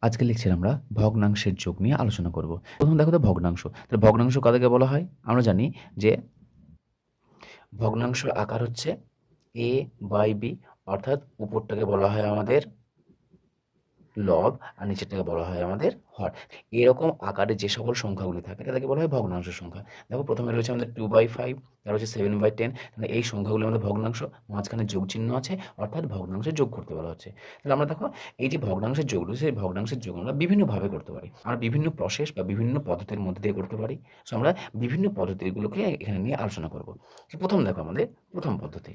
আজকে লেকচারে আমরা ভগ্নাংশের যোগ নিয়ে আলোচনা করব। প্রথম দেখো তো ভগ্নাংশ। তাহলে ভগ্নাংশ কাদেরকে বলা হয়? আমরা জানি যে ভগ্নাংশের আকার হচ্ছে a/b, অর্থাৎ উপরটাকে বলা হয় আমাদের লব আর নিচেরটাকে বলা হয় আমাদের হর। এরকম আকারে যে সকল সংখ্যাগুলি থাকে তাদেরকে বলা হয় ভগ্নাংশ সংখ্যা। দেখো প্রথমে রয়েছে আমাদের 2/5, তারপর হচ্ছে 7/10। তাহলে এই সংখ্যাগুলি আমাদের ভগ্নাংশ, মাঝখানে যোগ চিহ্ন আছে, অর্থাৎ ভগ্নাংশে যোগ করতে বলা হচ্ছে। তাহলে আমরা দেখো এই যে ভগ্নাংশের যোগ রয়েছে, এই ভগ্নাংশের যোগ আমরা বিভিন্নভাবে করতে পারি। আমরা বিভিন্ন প্রসেস বা বিভিন্ন পদ্ধতির মধ্যে দিয়ে করতে পারি। সো আমরা বিভিন্ন পদ্ধতিগুলোকে এখানে নিয়ে আলোচনা করব। প্রথম দেখো আমাদের প্রথম পদ্ধতি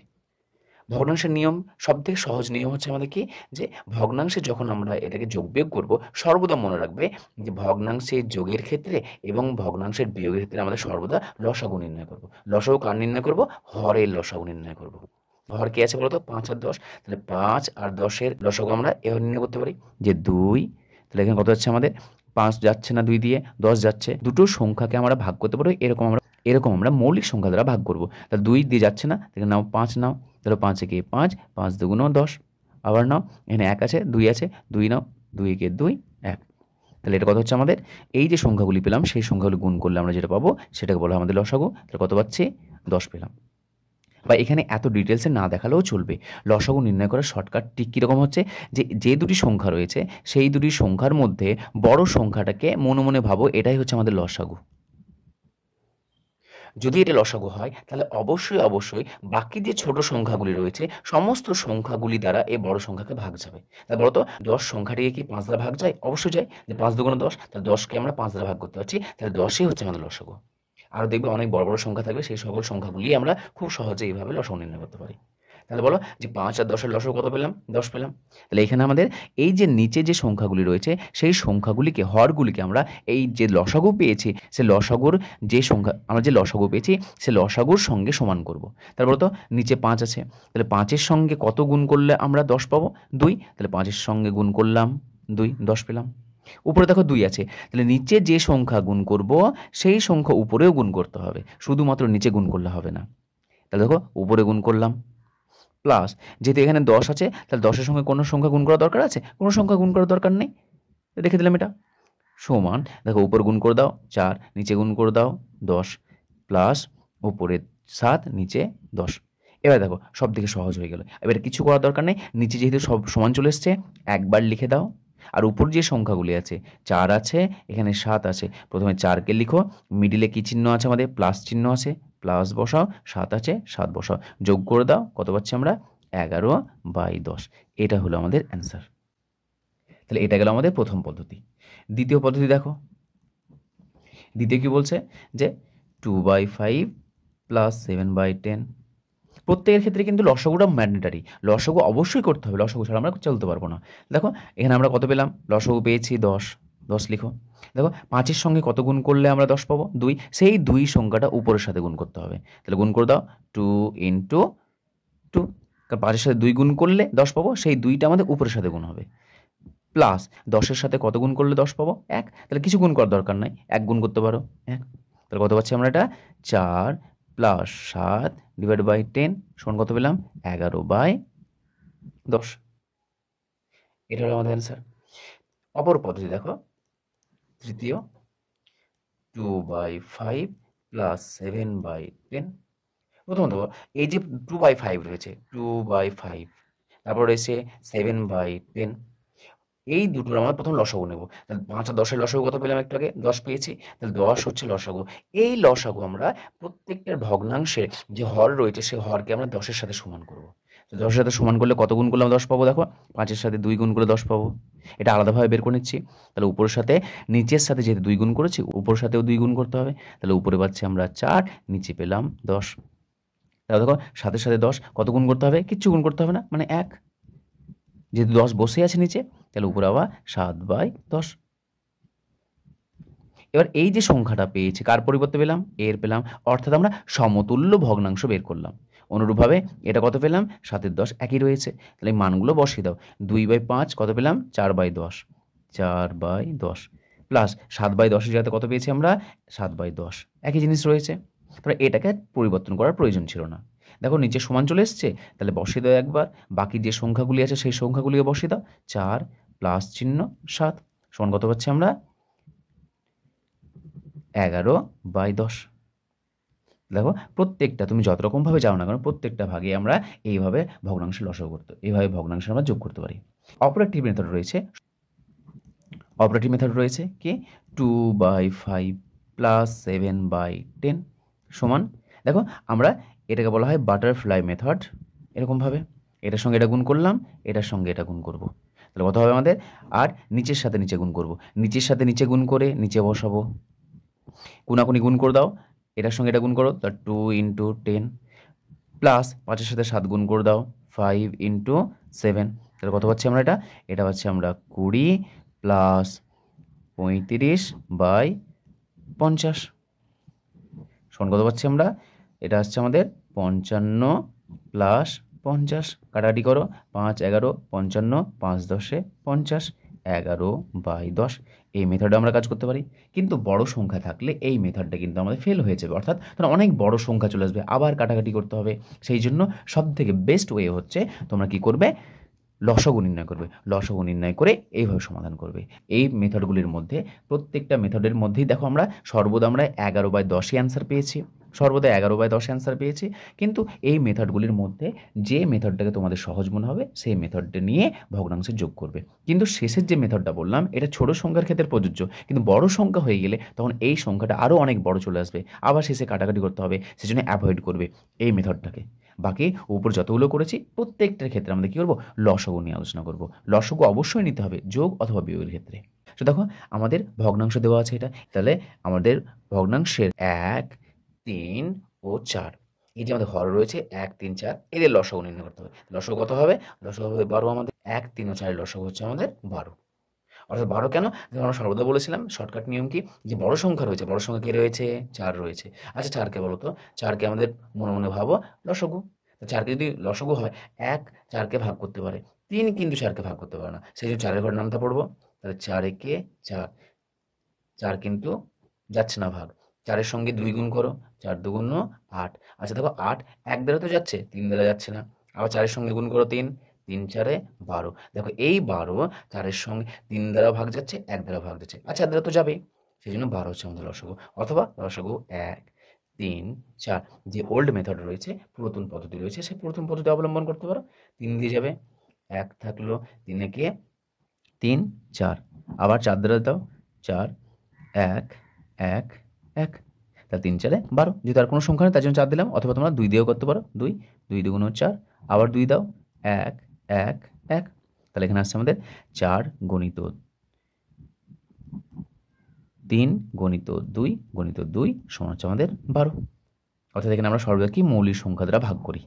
ভগ্নাংশের নিয়ম। সবথেকে সহজ নিয়ম হচ্ছে আমাদের কি, যে ভগ্নাংশে যখন আমরা এটাকে যোগ বিয়োগ করবো, সর্বদা মনে রাখবে যে ভগ্নাংশের যোগের ক্ষেত্রে এবং ভগ্নাংশের বিয়োগের ক্ষেত্রে আমাদের সর্বদা লসাগু নির্ণয় করব। লসাগু কার নির্ণয় করব? হরের লসাগু নির্ণয় করব। হর কি আছে বলতো? 5 আর 10। তাহলে 5 আর 10-এর লসাগু আমরা এভাবে নির্ণয় করতে পারি যে 2। তাহলে এখানে কত যাচ্ছে আমাদের? 5 যাচ্ছে না 2 দিয়ে, 10 যাচ্ছে। দুটো সংখ্যাকে আমরা ভাগ করতে পারি, এরকম আমরা মৌলিক সংখ্যা দ্বারা ভাগ করব। তাহলে 2 দিয়ে যাচ্ছে না, তাহলে নাও 5 নাও। তাহলে 5 একে 5, 5 দুগুণ 10। আবার নাও, এখানে 1 আছে, 2 আছে, 2 নাও, 2 একে 2, 1। তাহলে এটা কত হচ্ছে আমাদের? এই যে সংখ্যাগুলি পেলাম সেই সংখ্যাগুলি গুণ করলে আমরা যেটা পাবো সেটাকে বলা হয় আমাদের লসাগু। তাহলে কত পাচ্ছি? 10 পেলাম। বা এখানে এত ডিটেলসে না দেখালেও চলবে। লসাগু নির্ণয় করার শর্টকাট ঠিক কীরকম হচ্ছে, যে দুটি সংখ্যা রয়েছে সেই দুটি সংখ্যার মধ্যে বড় সংখ্যাটাকে মনে মনে ভাবো, এটাই হচ্ছে আমাদের লসাগু। যদি এটা লসাগু হয় তাহলে অবশ্যই বাকি যে ছোট সংখ্যাগুলি রয়েছে সমস্ত সংখ্যাগুলি দ্বারা এই বড় সংখ্যাকে ভাগ যাবে। তাহলে বলো তো 10 সংখ্যাটিকে কি 5 দ্বারা ভাগ যায়? অবশ্যই যায়। যে 5 দুগুণে 10, তাহলে 10কে আমরা 5 দ্বারা ভাগ করতে পারছি। তাহলে 10ই হচ্ছে আমাদের লসাগু। আরও দেখবে অনেক বড় বড় সংখ্যা থাকবে, সেই সকল সংখ্যাগুলি আমরা খুব সহজে এইভাবে লসাগু নির্ণয় করতে পারি। তাহলে বলো যে 5 আর 10-এর লসাগু কত পেলাম? 10 পেলাম। তাহলে এখানে আমাদের এই যে নিচে যে সংখ্যাগুলি রয়েছে সেই সংখ্যাগুলিকে, হরগুলিকে আমরা এই যে লসাগু পেয়েছি সে লসাগুর যে সংখ্যা আমরা যে লসাগু পেয়েছি সে লসাগুর সঙ্গে সমান করব। তারপর তো নিচে 5 আছে, তাহলে 5-এর সঙ্গে কত গুণ করলে আমরা 10 পাবো? 2। তাহলে 5-এর সঙ্গে গুণ করলাম 2, 10 পেলাম। উপরে দেখো 2 আছে, তাহলে নিচে যে সংখ্যা গুণ করব সেই সংখ্যা উপরেও গুণ করতে হবে, শুধুমাত্র নিচে গুণ করলে হবে না। তাহলে দেখো উপরে গুণ করলাম, প্লাস যেহেতু এখানে 10 আছে তাহলে 10-এর সঙ্গে কোনো সংখ্যা গুণ করা দরকার আছে? কোনো সংখ্যা গুণ করার দরকার নেই। রেখে দিলাম এটা। সমান দেখো উপর গুণ করে দাও 4, নিচে গুণ করে দাও 10, প্লাস উপরে 7, নিচে 10। এবার দেখো সব দিকে সহজ হয়ে গেল। এবার কিছু করার দরকার নেই, নিচে যেহেতু সব সমান চলে এসছে একবার লিখে দাও। আর উপর যে সংখ্যাগুলি আছে 4 আছে, এখানে 7 আছে, প্রথমে 4কে লিখো, মিডিলে কি চিহ্ন আছে আমাদের? প্লাস চিহ্ন আছে, প্লাস বসাও, 7 আছে 7 বসাও, যোগ করে দাও, কত পাচ্ছি আমরা? 11/10। এটা হলো আমাদের অ্যান্সার। তাহলে এটা গেল আমাদের প্রথম পদ্ধতি। দ্বিতীয় পদ্ধতি দেখো, দ্বিতীয় কি বলছে যে 2/5 প্লাস 7/10। প্রত্যেকের ক্ষেত্রে কিন্তু লসাগুটা ম্যান্ডেটারি, লসাগু অবশ্যই করতে হবে, লসাগু ছাড়া আমরা চলতে পারবো না। দেখো এখানে আমরা কত পেলাম? লসাগু পেয়েছি 10, 10 লিখো। দেখো 5-এর সঙ্গে কত গুণ করলে আমরা 10 পাবো? 2। সেই 2 সংখ্যাটা উপরের সাথে গুণ করতে হবে। তাহলে গুণ করে দাও 2 ইন্টু 2, কারণ 5-এর সাথে 2 গুণ করলে 10 পাবো, সেই 2টা আমাদের উপরের সাথে গুণ হবে। প্লাস 10-এর সাথে কত গুণ করলে 10 পাবো? 1। তাহলে কিছু গুণ করার দরকার নাই, 1 গুণ করতে পারো 1। তাহলে কত পাচ্ছি আমরা? এটা 4 প্লাস 7 ডিভাইড বাই 10 সমান কত পেলাম? 11/10। এটা হলো আমাদের অ্যান্সার। অপর পদ্ধতি দেখো, তৃতীয় 2/5 প্লাস 7/10। প্রথমত এই যে 2/5 রয়েছে, 2/5, তারপর রয়েছে 7/10, এই দুটোর আমরা প্রথম লসাগু নেব। তাহলে 5 আর 10-এর লসাগু কত পেলাম? একটু আগে 10 পেয়েছি। তাহলে 10 হচ্ছে লসাগু। এই লসাগু আমরা প্রত্যেকটার ভগ্নাংশের যে হর রয়েছে সেই হরকে আমরা 10-এর সাথে সমান করব। তো 10-এর সাথে সমান করলে কত গুণ করলে আমরা 10 পাবো? দেখো 5-এর সাথে 2 গুণ করে 10 পাবো। এটা আলাদাভাবে বের করে নিচ্ছি। তাহলে উপরের সাথে নিচের সাথে যেহেতু 2 গুণ করেছি, উপরের সাথেও 2 গুণ করতে হবে। তাহলে উপরে পাচ্ছি আমরা 4, নিচে পেলাম 10। তাহলে দেখো 7-এর সাথে 10 কত গুণ করতে হবে? কিচ্ছু গুণ করতে হবে না, মানে 1। যেহেতু 10 বসে আছে নিচে, তাহলে উপরে আবার 7/10। এবার এই যে সংখ্যাটা পেয়েছি কার পরিবর্তে পেলাম? এর পেলাম, অর্থাৎ আমরা সমতুল্য ভগ্নাংশ বের করলাম। অনুরূপভাবে এটা কত পেলাম? 7-এর 10 একই রয়েছে, তাহলে এই মানগুলো বসিয়ে দাও। 2/5 কত পেলাম? 4/10, 4/10 প্লাস 7/10-এর জায়গাতে কত পেয়েছি আমরা? 7/10, একই জিনিস রয়েছে। তাহলে এটাকে পরিবর্তন করার প্রয়োজন ছিল না। দেখো নিচে সমান চলে এসছে, তাহলে বসিয়ে দাও একবার, বাকি যে সংখ্যাগুলি আছে সেই সংখ্যাগুলিকে বসিয়ে দাও। 4 প্লাস চিহ্ন 7, সমান কত পাচ্ছি আমরা 11/10। দেখো প্রত্যেকটা তুমি যত রকমভাবে যাও না কেন প্রত্যেকটা ভাগে আমরা এইভাবে ভগ্নাংশের লসাগু করতে এইভাবে ভগ্নাংশের আমরা যোগ করতে পারি। অপারেটিভ মেথড রয়েছে কি 2/5 প্লাস 7/10 সমান, দেখো আমরা এটাকে বলা হয় বাটারফ্লাই মেথড। এরকমভাবে এটার সঙ্গে এটা গুণ করলাম, এটার সঙ্গে এটা গুণ করব, তাহলে কত হবে আমাদের, আর নিচের সাথে নিচে গুণ করব, নিচের সাথে নিচে গুণ করে নিচে বসাবো, কোনাকুনি গুণ করে দাও, এটার সঙ্গে এটা গুণ করো, তার 2 × 10 প্লাস 5-এর সাথে 7 গুণ করে দাও 5 × 7, তাহলে কত পাচ্ছি আমরা, এটা পাচ্ছি আমরা 20 প্লাস 35/50 সমান কত পাচ্ছি আমরা, এটা আসছে আমাদের 55 প্লাস 50, কাটাকাটি করো, 5 11 55, 5 10 50, 11/10। এই মেথডে আমরা কাজ করতে পারি। কিন্তু বড় সংখ্যা থাকলে এই মেথডটা কিন্তু আমাদের ফেল হয়ে যাবে, অর্থাৎ ধরো অনেক বড় সংখ্যা চলে আসবে, আবার কাটাকাটি করতে হবে। সেই জন্য সবথেকে বেস্ট ওয়ে হচ্ছে তোমরা কি করবে, লসাগু নির্ণয় করবে, লসাগু নির্ণয় করে এইভাবে সমাধান করবে। এই মেথডগুলির মধ্যে প্রত্যেকটা মেথডের মধ্যেই দেখো আমরা সর্বদা আমরা 11/10 অ্যান্সার পেয়েছি, সর্বদা 11/10 অ্যান্সার পেয়েছি। কিন্তু এই মেথডগুলির মধ্যে যে মেথডটাকে তোমাদের সহজ মনে হবে সেই মেথডটা নিয়ে ভগ্নাংশে যোগ করবে। কিন্তু শেষের যে মেথডটা বললাম এটা ছোট সংখ্যার ক্ষেত্রে প্রযোজ্য, কিন্তু বড় সংখ্যা হয়ে গেলে তখন এই সংখ্যাটা আরও অনেক বড় চলে আসবে, আবার শেষে কাটাকাটি করতে হবে, সেজন্য অ্যাভয়েড করবে এই মেথডটাকে। বাকি উপর যতগুলো করেছি প্রত্যেকটার ক্ষেত্রে আমাদের কী করবো, লসাগু নিয়ে আলোচনা করব। লসাগু অবশ্যই নিতে হবে যোগ অথবা বিয়োগের ক্ষেত্রে। তো দেখো আমাদের ভগ্নাংশ দেওয়া আছে এটা, তাহলে আমাদের ভগ্নাংশের 1 3 ও 4 এই যে আমাদের হর রয়েছে 1 3 4 এদের লসাগু নির্ণয় করতে হবে। লসাগু কত হবে, লসাগু হবে 12 আমাদের, 1 3 ও 4 লসাগু হচ্ছে আমাদের 12। অর্থাৎ 12 কেন, আমরা সর্বদা বলেছিলাম শর্টকাট নিয়ম কি, যে বড় সংখ্যা রয়েছে, বড় সংখ্যা কে রয়েছে 4 রয়েছে। আচ্ছা 4কে বলো তো, 4কে আমাদের মনে মনে ভাবো লসাগু। 4কে যদি লসাগু হয় 1 4কে ভাগ করতে পারে, 3 কিন্তু 4কে ভাগ করতে পারে না, সেই জন্য 4-এর ঘরে নামটা পড়বো, তাহলে 4 একে 4, 4 কিন্তু যাচ্ছে না ভাগ, 4-এর সঙ্গে 2 গুণ করো, 4 2 8। আচ্ছা দেখো 8 1 দ্বারা তো যাচ্ছে, 3 দ্বারা যাচ্ছে না, আবার 4-এর সঙ্গে গুণ করো 3, 3 4 12। দেখো এই 12 4-এর সঙ্গে 3 দ্বারা ভাগ যাচ্ছে, 1 দ্বারা ভাগ যাচ্ছে, আচ্ছা 1 দ্বারা তো যাবেই, সেই জন্য 12 হচ্ছে আমাদের লসাগু। অথবা লসাগু 1 3 4, যে ওল্ড মেথড রয়েছে, পুরাতন পদ্ধতি রয়েছে, সেই পুরাতন পদ্ধতি অবলম্বন করতে পারো। 3 দিয়ে যাবে, 1 থাকলো, 3 একে 3 4, আবার 4 দ্বারা দাও, 4 1 1 1, তাহলে 3 4 12, যেহেতু আর কোনো সংখ্যা নেই তার জন্য 4 দিলাম। অথবা তোমরা 2 দিয়েও করতে পারো, 2 2 2 4, আবার 2 দাও, 1 1 1, তাহলে এখানে আসছে আমাদের 4 গণিত 3 গণিত 2 গণিত 2 সমান হচ্ছে আমাদের 12। অর্থাৎ এখানে আমরা সর্বদা কি মৌলিক সংখ্যা দ্বারা ভাগ করি,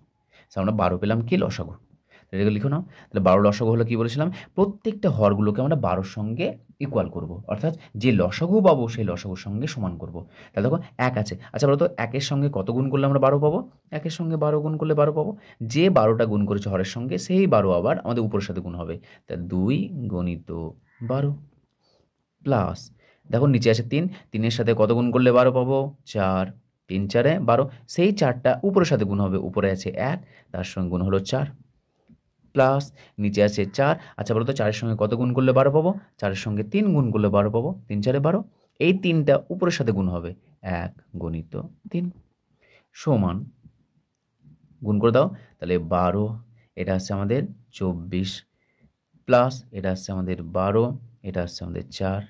আমরা 12 পেলাম কি লসাগু। এটাকে লিখো নাও, তাহলে 12 লসাগু হলো কি বলেছিলাম, প্রত্যেকটা হরগুলোকে আমরা 12-র সঙ্গে ইকুয়াল করব, অর্থাৎ যে লসাগু পাবো সেই লসাগুর সঙ্গে সমান করব। তাহলে দেখো 1 আছে, আচ্ছা বলো তো 1-এর সঙ্গে কত গুণ করলে আমরা 12 পাবো, 1-এর সঙ্গে 12 গুণ করলে 12 পাবো, যে 12টা গুণ করেছে হরের সঙ্গে সেই 12 আবার আমাদের উপরের সাথে গুণ হবে, তা 2 গণিত 12 প্লাস, দেখো নিচে আছে 3, 3-এর সাথে কত গুণ করলে 12 পাবো, 4, 3 4 12, সেই 4টা উপরের সাথে গুণ হবে, উপরে আছে 1 তার সঙ্গে গুণ হলো 4 প্লাস নিচে আছে 4। আচ্ছা বলো তো 4-এর সঙ্গে কত গুণ করলে 12 পাবো, 4-এর সঙ্গে 3 গুণ করলে 12 পাবো, 3 4 12, এই 3টা উপরের সাথে গুণ হবে, 1 গণিত 3 সমান, গুণ করে দাও, তাহলে 12 এটা আসছে আমাদের 24 প্লাস এটা আসছে আমাদের 12, এটা আসছে আমাদের 4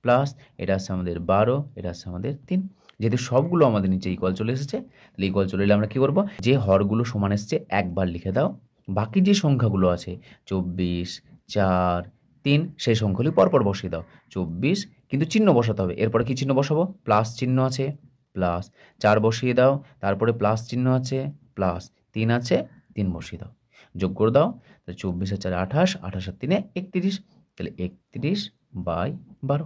প্লাস এটা আসছে আমাদের 12, এটা আসছে আমাদের 3। যেহেতু সবগুলো আমাদের নিচে ইকুয়াল চলে এসেছে, তাহলে ইকুয়াল চলে এলে আমরা কী করবো, যে হরগুলো সমান এসছে একবার লিখে দাও, বাকি যে সংখ্যাগুলো আছে 24 4 3 সেই সংখ্যাগুলি পরপর বসিয়ে দাও। 24 কিন্তু চিহ্ন বসাতে হবে, এরপরে কি চিহ্ন বসাবো, প্লাস চিহ্ন আছে, প্লাস 4 বসিয়ে দাও, তারপরে প্লাস চিহ্ন আছে, প্লাস 3 আছে, 3 বসিয়ে দাও, যোগ করে দাও, তাহলে 24 আর 4 28, 28 আর 3 31, তাহলে 31/12,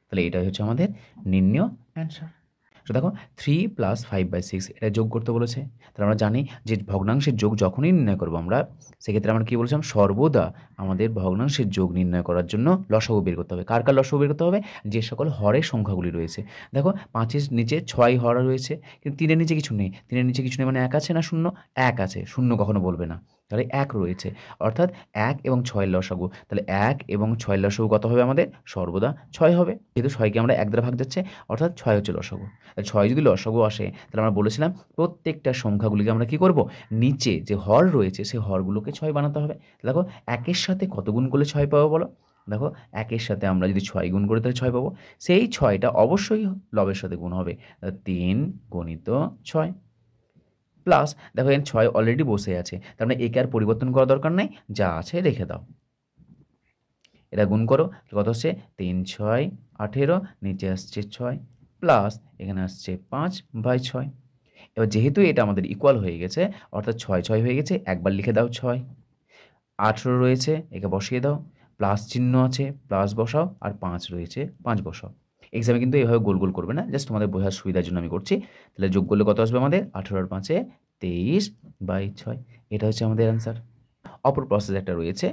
তাহলে এটাই হচ্ছে আমাদের নির্ণয় অ্যান্সার। তো দেখো 3 + 5/6 এটা যোগ করতে বলেছে, তাহলে আমরা জানি যে ভগ্নাংশের যোগ যখনই নির্ণয় করবো আমরা, সেক্ষেত্রে আমরা কী বলেছিলাম, সর্বদা আমাদের ভগ্নাংশের যোগ নির্ণয় করার জন্য লসাগু বের করতে হবে। কার কার লসাগু বের করতে হবে, যে সকল হরের সংখ্যাগুলি রয়েছে। দেখো 5-এর নিচে 6 হর রয়েছে, কিন্তু 3-এর নিচে কিছু নেই, 3-এর নিচে কিছু নেই মানে 1 আছে না 0, 1 আছে, 0 কখনো বলবে না, তাহলে 1 রয়েছে, অর্থাৎ 1 এবং 6 এর লসাগু, তাহলে 1 এবং 6 এর লসাগু কত হবে আমাদের? সর্বদা 6 হবে, যেহেতু 6কে আমরা 1 দ্বারা ভাগ যাচ্ছে, অর্থাৎ 6 হচ্ছে লসাগু। 6 যদি লসাগু আসে, তাহলে আমরা বলেছিলাম প্রত্যেকটা সংখ্যাগুলিকে আমরা কি করব, নিচে যে হর রয়েছে সেই হরগুলোকে 6 বানাতে হবে। দেখো 1-এর সাথে কত গুণ করলে 6 পাবো বলো? দেখো 1-এর সাথে আমরা যদি 6 গুণ করি তাহলে 6 পাবো, সেই 6টা অবশ্যই লবের সাথে গুণ হবে, 3 গুণিত 6 প্লাস, দেখো এখানে 6 অলরেডি বসে আছে, তার মানে একে আর পরিবর্তন করা দরকার নেই, যা আছে রেখে দাও। এটা গুণ করো, কত হচ্ছে? 3 6 18, নিচে আসছে 6 প্লাস এখানে আসছে 5/6। এবার যেহেতু এটা আমাদের ইকুয়াল হয়ে গেছে, অর্থাৎ 6 6 হয়ে গেছে, একবার লিখে দাও 6। 18 রয়েছে, একে বসিয়ে দাও, প্লাস চিহ্ন আছে প্লাস বসাও, আর 5 রয়েছে 5 বসাও। এক্সামে কিন্তু এভাবে গোল গোল করবে না, জাস্ট তোমাদের বোঝার সুবিধার জন্য আমি করছি। তাহলে যোগ করলে কত আসবে আমাদের? 18 আর 5-এ 23/6। এটা হচ্ছে আমাদের অ্যান্সার। অপর প্রসেস একটা রয়েছে,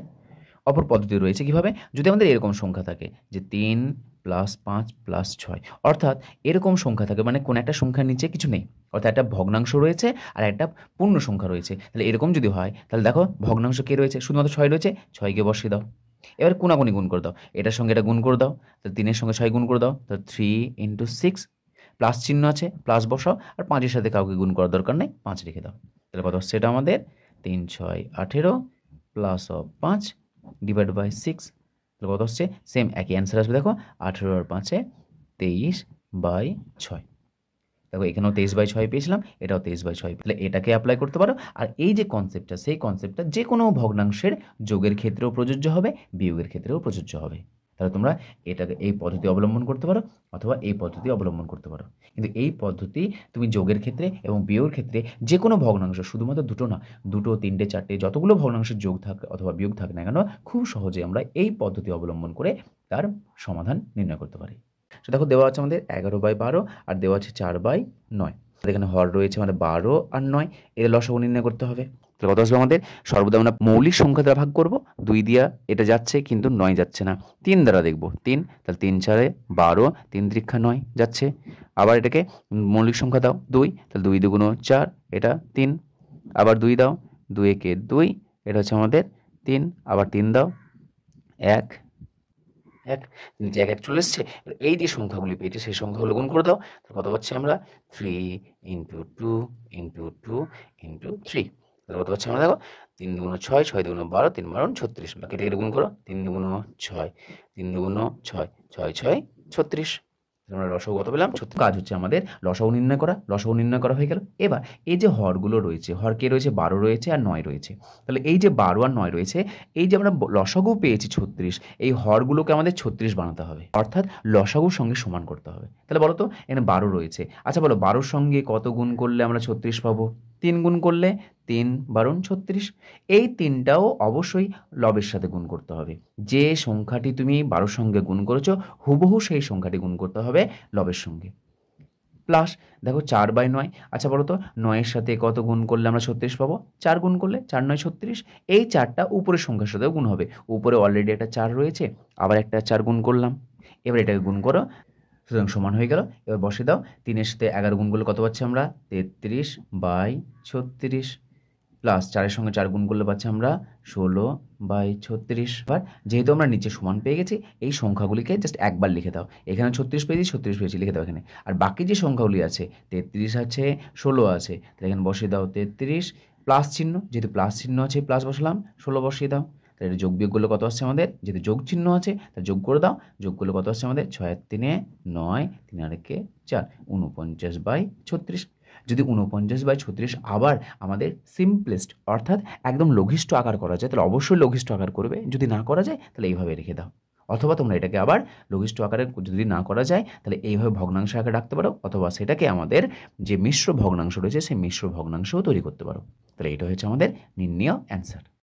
অপর পদ্ধতি রয়েছে কীভাবে, যদি আমাদের এরকম সংখ্যা থাকে যে 3 + 5 + 6, অর্থাৎ এরকম সংখ্যা থাকে, মানে কোনো একটা সংখ্যার নিচে কিছু নেই, অর্থাৎ একটা ভগ্নাংশ রয়েছে আর একটা পূর্ণ সংখ্যা রয়েছে। তাহলে এরকম যদি হয়, তাহলে দেখো ভগ্নাংশ কে রয়েছে? শুধুমাত্র 6 রয়েছে, 6কে বসিয়ে দাও। এবার কোনাকুনি গুণ করে দাও, এটার সঙ্গে এটা গুণ করে দাও, তাহলে 3-এর সঙ্গে 6 গুণ করে দাও, তাহলে 3 × 6, প্লাস চিহ্ন আছে প্লাস বসাও, আর 5-এর সাথে কাউকে গুণ করার দরকার নেই, 5 রেখে দাও। তাহলে কত হচ্ছে? এটা আমাদের 3 6 18 প্লাস 5 /6। তাহলে কত হচ্ছে? সেম একই অ্যান্সার আসবে, দেখো 18 আর 5-এ 23/6। দেখো এখানেও 23/6 পেয়েছিলাম, এটাও 23/6। তাহলে এটাকে অ্যাপ্লাই করতে পারো। আর এই যে কনসেপ্টটা, সেই কনসেপ্টটা যে কোনো ভগ্নাংশের যোগের ক্ষেত্রেও প্রযোজ্য হবে, বিয়োগের ক্ষেত্রেও প্রযোজ্য হবে। তাহলে তোমরা এটাকে এই পদ্ধতি অবলম্বন করতে পারো অথবা এই পদ্ধতি অবলম্বন করতে পারো, কিন্তু এই পদ্ধতি তুমি যোগের ক্ষেত্রে এবং বিয়োগের ক্ষেত্রে যে কোনো ভগ্নাংশ, শুধুমাত্র দুটো না, 2, 3, 4 যতগুলো ভগ্নাংশের যোগ থাক অথবা বিয়োগ থাক না কেন, খুব সহজে আমরা এই পদ্ধতি অবলম্বন করে তার সমাধান নির্ণয় করতে পারি। তো দেখো দেওয়া আছে আমাদের 11/12 আর দেওয়া আছে 4/9। এখানে হর রয়েছে আমাদের 12 আর 9, এর লসাগু নির্ণয় করতে হবে। তাহলে কত আসবে আমাদের? সর্বদা আমরা মৌলিক সংখ্যা দ্বারা ভাগ করব, 2 দিয়া এটা যাচ্ছে কিন্তু 9 যাচ্ছে না, 3 দ্বারা দেখব, 3, তাহলে 3 4 12, 3 3 9 যাচ্ছে। আবার এটাকে মৌলিক সংখ্যা দাও 2, তাহলে 2 2 4, এটা 3, আবার 2 দাও, 2 একে 2, এটা হচ্ছে আমাদের 3, আবার 3 দাও 1 1, নিচে 1 1 চলে এসছে। এই যে সংখ্যাগুলি পেয়েছি সেই সংখ্যাগুলো গুণ করে দাও, কত পাচ্ছি আমরা? 3 × 2 × 2 × 3। তাহলে কত পাচ্ছি আমরা? দেখো 3 2 6, 6 2 12, 3 12 36। বাকিটা এটা গুণ করো, 3 2 6, 3 2 6, 6 6 36। আমরা লসাগু কত পেলাম? 36। কাজ হচ্ছে আমাদের লসাগু নির্ণয় করা, লসাগু নির্ণয় করা হয়ে গেল। এবার এই যে হরগুলো রয়েছে, হর কে রয়েছে? 12 রয়েছে আর 9 রয়েছে। তাহলে এই যে 12 আর 9 রয়েছে, এই যে আমরা লসাগু পেয়েছি 36, এই হরগুলোকে আমাদের 36 বানাতে হবে, অর্থাৎ লসাগুর সঙ্গে সমান করতে হবে। তাহলে বলো তো, এখানে 12 রয়েছে, আচ্ছা বলো 12-র সঙ্গে কত গুণ করলে আমরা 36 পাবো? 3 গুণ করলে, 3 12 36। এই 3টাও অবশ্যই লবের সাথে গুণ করতে হবে। যে সংখ্যাটি তুমি 12-র সঙ্গে গুণ করেছো, হুবহু সেই সংখ্যাটি গুণ করতে হবে লবের সঙ্গে। প্লাস দেখো 4/9, আচ্ছা বলো তো 9-এর সাথে কত গুণ করলে আমরা 36 পাবো? 4 গুণ করলে, 4 9 36। এই 4টা উপরের সংখ্যার সাথেও গুণ হবে, উপরে অলরেডি একটা 4 রয়েছে, আবার একটা 4 গুণ করলাম, এবার এটাকে গুণ করো, সুতরাং সমান হয়ে গেল। এবার বসে দাও, 3-এর সাথে 11 গুণ করলে কত পাচ্ছি আমরা? 33/36, প্লাস 4-এর সঙ্গে 4 গুণ করলে পাচ্ছি আমরা 16/36। এবার যেহেতু আমরা নিচে সমান পেয়ে গেছি, এই সংখ্যাগুলিকে জাস্ট একবার লিখে দাও। এখানে 36 পেয়েছি, 36 পেয়েছি, লিখে দাও এখানে। আর বাকি যে সংখ্যাগুলি আছে, 33 আছে, 16 আছে, তাহলে এখানে বসিয়ে দাও 33, প্লাস চিহ্ন, যেহেতু প্লাস চিহ্ন আছে প্লাস বসালাম, 16 বসিয়ে দাও। তাহলে এটা যোগ বিয়োগ করলে কত আসছে আমাদের? যেহেতু যোগ চিহ্ন আছে তাহলে যোগ করে দাও, যোগ করলে কত আসছে আমাদের? 6 আর 3 9, 3 আর 1 4, 49/36। যদি 49/36 আবার আমাদের সিম্পলেস্ট অর্থাৎ একদম লঘিষ্ঠ আকার করা যায়, তাহলে অবশ্যই লঘিষ্ঠ আকার করবে, যদি না করা যায় তাহলে এইভাবে রেখে দাও। অথবা তোমরা এটাকে আবার লঘিষ্ঠ আকারে যদি না করা যায়, তাহলে এইভাবে ভগ্নাংশ আকারে রাখতে পারো, অথবা সেটাকে আমাদের যে মিশ্র ভগ্নাংশ রয়েছে সেই মিশ্র ভগ্নাংশও তৈরি করতে পারো। তাহলে এটা হচ্ছে আমাদের নির্ণেয় অ্যান্সার।